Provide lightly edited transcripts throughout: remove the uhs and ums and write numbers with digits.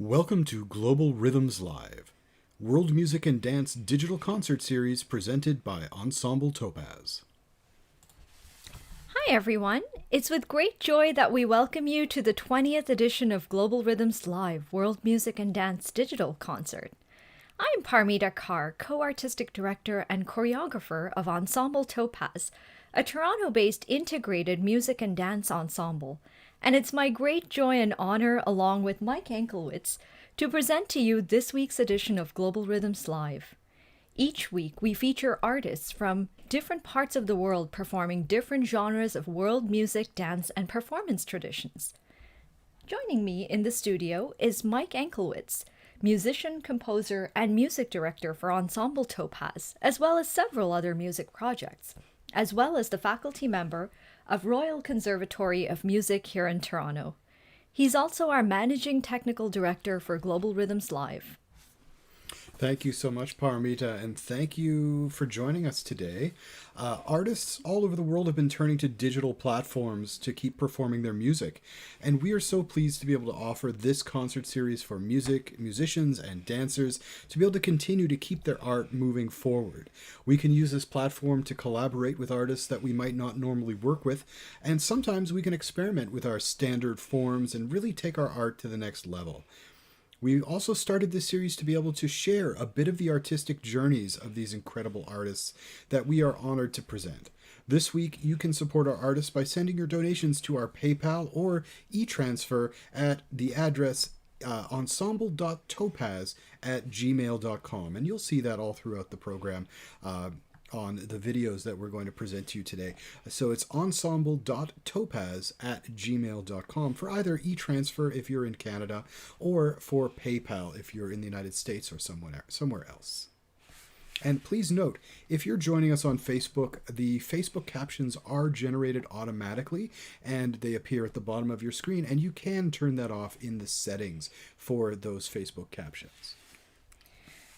Welcome to Global Rhythms Live, world music and dance digital concert series presented by Ensemble Topaz. Hi everyone, it's with great joy that we welcome you to the 20th edition of Global Rhythms Live, World Music and Dance Digital Concert. I'm Parmita Kar, co-artistic director and choreographer of Ensemble Topaz, a Toronto-based integrated music and dance ensemble, and it's my great joy and honor, along with Mike Anklewitz, to present to you this week's edition of Global Rhythms Live. Each week, we feature artists from different parts of the world performing different genres of world music, dance, and performance traditions. Joining me in the studio is Mike Anklewitz, musician, composer, and music director for Ensemble Topaz, as well as several other music projects, as well as the faculty member of Royal Conservatory of Music here in Toronto. He's also our managing technical director for Global Rhythms Live. Thank you so much, Parmita, and thank you for joining us today. Artists all over the world have been turning to digital platforms to keep performing their music, and we are so pleased to be able to offer this concert series for musicians, and dancers to be able to continue to keep their art moving forward. We can use this platform to collaborate with artists that we might not normally work with, and sometimes we can experiment with our standard forms and really take our art to the next level. We also started this series to be able to share a bit of the artistic journeys of these incredible artists that we are honored to present. This week, you can support our artists by sending your donations to our PayPal or e-transfer at the address ensemble.topaz@gmail.com. And you'll see that all throughout the program on the videos that we're going to present to you today. So it's ensemble.topaz@gmail.com for either e-transfer if you're in Canada or for PayPal if you're in the United States or somewhere else. And please note, if you're joining us on Facebook, the Facebook captions are generated automatically and they appear at the bottom of your screen, and you can turn that off in the settings for those Facebook captions.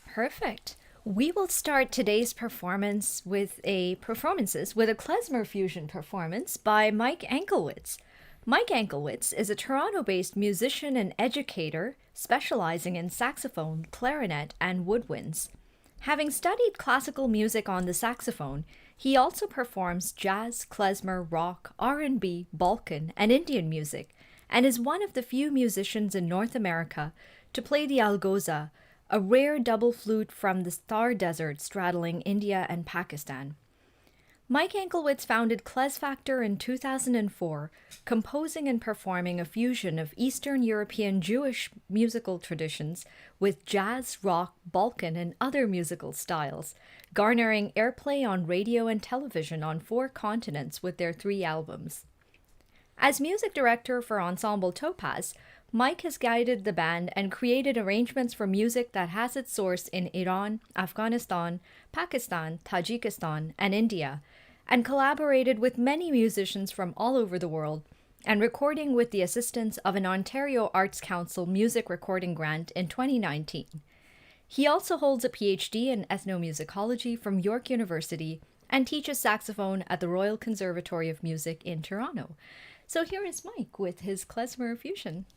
Perfect. We will start today's performances with a Klezmer-fusion performance by Mike Anklewitz. Mike Anklewitz is a Toronto-based musician and educator specializing in saxophone, clarinet, and woodwinds. Having studied classical music on the saxophone, he also performs jazz, klezmer, rock, R&B, Balkan, and Indian music, and is one of the few musicians in North America to play the algoza, a rare double flute from the Thar Desert straddling India and Pakistan. Mike Anklewitz founded Klezfactor in 2004, composing and performing a fusion of Eastern European Jewish musical traditions with jazz, rock, Balkan, and other musical styles, garnering airplay on radio and television on 4 continents with their 3 albums. As music director for Ensemble Topaz, Mike has guided the band and created arrangements for music that has its source in Iran, Afghanistan, Pakistan, Tajikistan, and India, and collaborated with many musicians from all over the world, and recording with the assistance of an Ontario Arts Council music recording grant in 2019. He also holds a PhD in ethnomusicology from York University and teaches saxophone at the Royal Conservatory of Music in Toronto. So here is Mike with his Klezmer-fusion.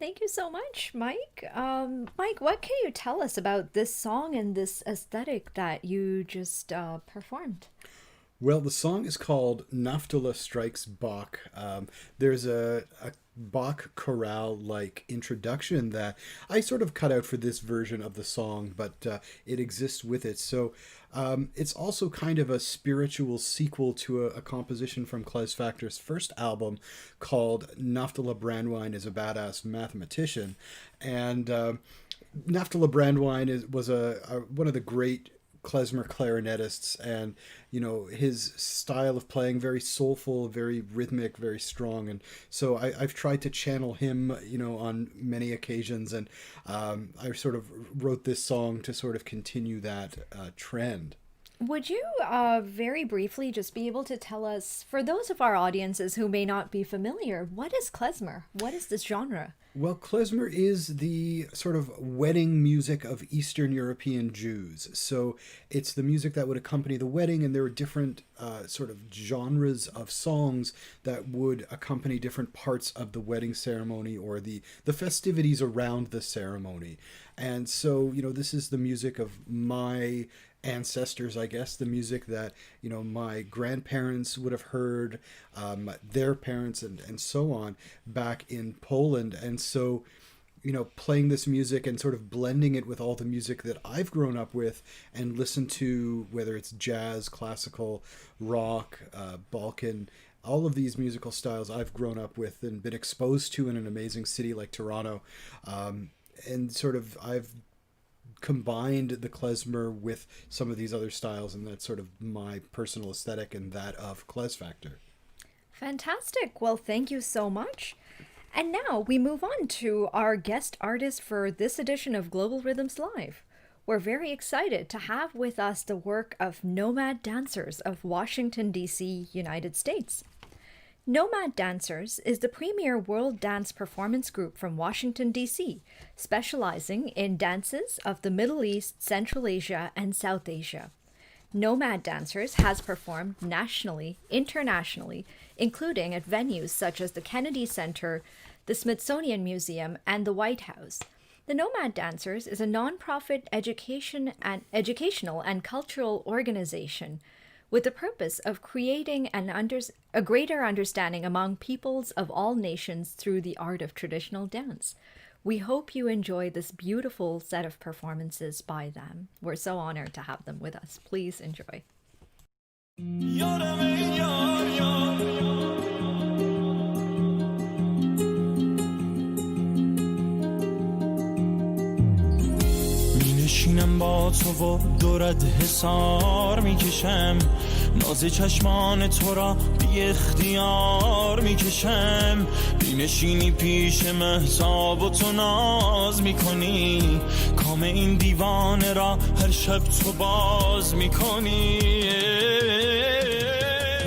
Thank you so much, Mike. Mike, what can you tell us about this song and this aesthetic that you just performed? Well, the song is called Naftala Strikes Bach. There's a Bach chorale-like introduction that I sort of cut out for this version of the song, but it exists with it. So it's also kind of a spiritual sequel to a composition from Klez Factor's first album called Naftala Brandwine is a Badass Mathematician. And Naftala Brandwine was one of the great klezmer clarinetists, and his style of playing very soulful, very rhythmic, very strong, and so I've tried to channel him on many occasions, and I sort of wrote this song to sort of continue that trend. Would you very briefly just be able to tell us, for those of our audiences who may not be familiar, what is klezmer? What is this genre? Well, klezmer is the sort of wedding music of Eastern European Jews. So it's the music that would accompany the wedding, and there are different sort of genres of songs that would accompany different parts of the wedding ceremony or the festivities around the ceremony. And so, this is the music of my ancestors, I guess, the music that my grandparents would have heard, their parents, and so on back in Poland. And so playing this music and sort of blending it with all the music that I've grown up with and listened to, whether it's jazz, classical, rock, Balkan, all of these musical styles I've grown up with and been exposed to in an amazing city like Toronto. And sort of I've combined the klezmer with some of these other styles, and that's sort of my personal aesthetic and that of Klez Factor. Fantastic. Well, thank you so much. And now we move on to our guest artist for this edition of Global Rhythms Live. We're very excited to have with us the work of Nomad Dancers of Washington, D.C., United States. Nomad Dancers is the premier world dance performance group from Washington, D.C., specializing in dances of the Middle East, Central Asia, and South Asia. Nomad Dancers has performed nationally, internationally, including at venues such as the Kennedy Center, the Smithsonian Museum, and the White House. The Nomad Dancers is a nonprofit educational and cultural organization with the purpose of creating a greater understanding among peoples of all nations through the art of traditional dance. We hope you enjoy this beautiful set of performances by them. We're so honored to have them with us. Please enjoy. میشینم با تو و دورت حسار میکشم ناز چشمان تو را بی اختیار میکشم بینشینی پیش مهتاب و تو ناز میکنی کام این دیوانه را هر شب تو باز میکنی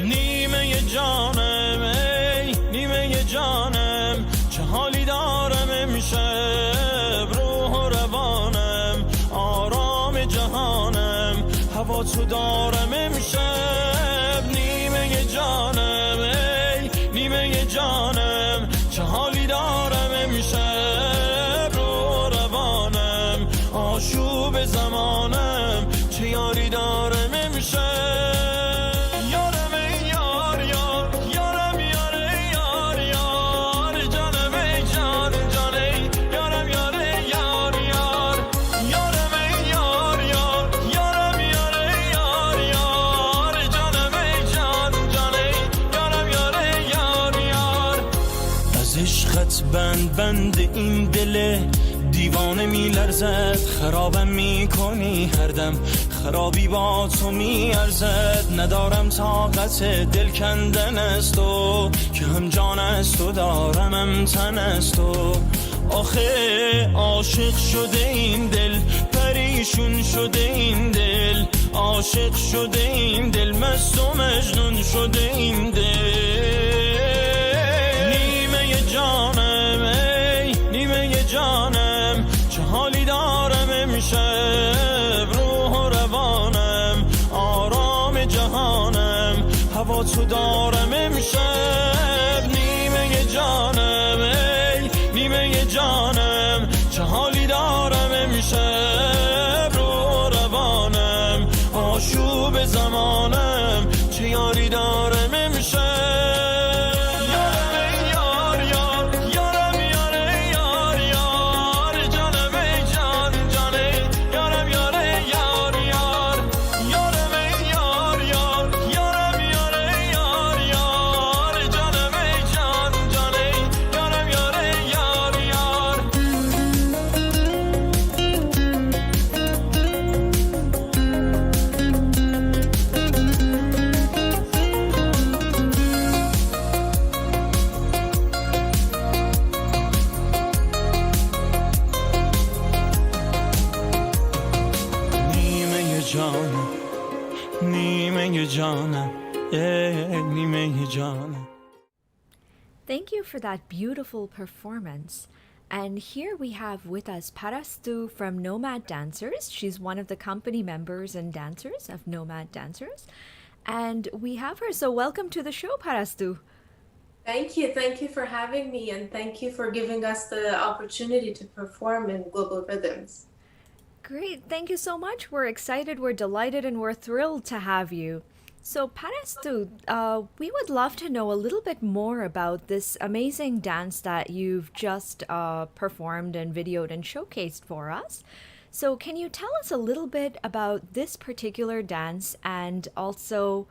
نیمه جانم ای نیمه جانم چه حالی دارم امشب روح و روانم آرام جهانم هوا تو دارم امشب نیمه جانم ای نیمه جانم چه حالی دارم امشب رو روانم آشوب زمانم چه یاری دارم امشب بند این دل دیوانه میلرزد خرابم میکنی هر دم خرابی با تو میارزد ندارم طاقت دل کندن از تو که هم جان از تو دارم هم تن از تو آخه عاشق شده این دل پریشون شده این دل عاشق شده این دل مست و مجنون شده این دل نیمه جانم ای نیمه جانم چه حالی دارم امشب روح و روانم آرام جهانم هوا تو دارم امشب نیمه جانم ای نیمه جانم آشوب زمانم چه یاری دارم امشب Thank you for that beautiful performance. And here we have with us Parastu from Nomad Dancers. She's one of the company members and dancers of Nomad Dancers. And we have her. So welcome to the show, Parastu. Thank you. Thank you for having me, and thank you for giving us the opportunity to perform in Global Rhythms. Great. Thank you so much. We're excited, we're delighted, and we're thrilled to have you. So, Parastu, we would love to know a little bit more about this amazing dance that you've just performed and videoed and showcased for us. So, can you tell us a little bit about this particular dance and also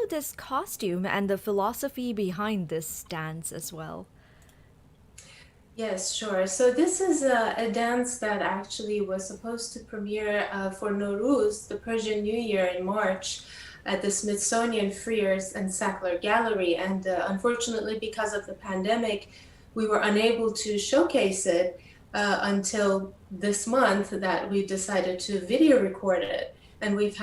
this costume and the philosophy behind this dance as well? Yes, sure. So this is a dance that actually was supposed to premiere for Nowruz, the Persian New Year, in March at the Smithsonian Freers and Sackler Gallery. And unfortunately, because of the pandemic, we were unable to showcase it until this month that we decided to video record it. And we've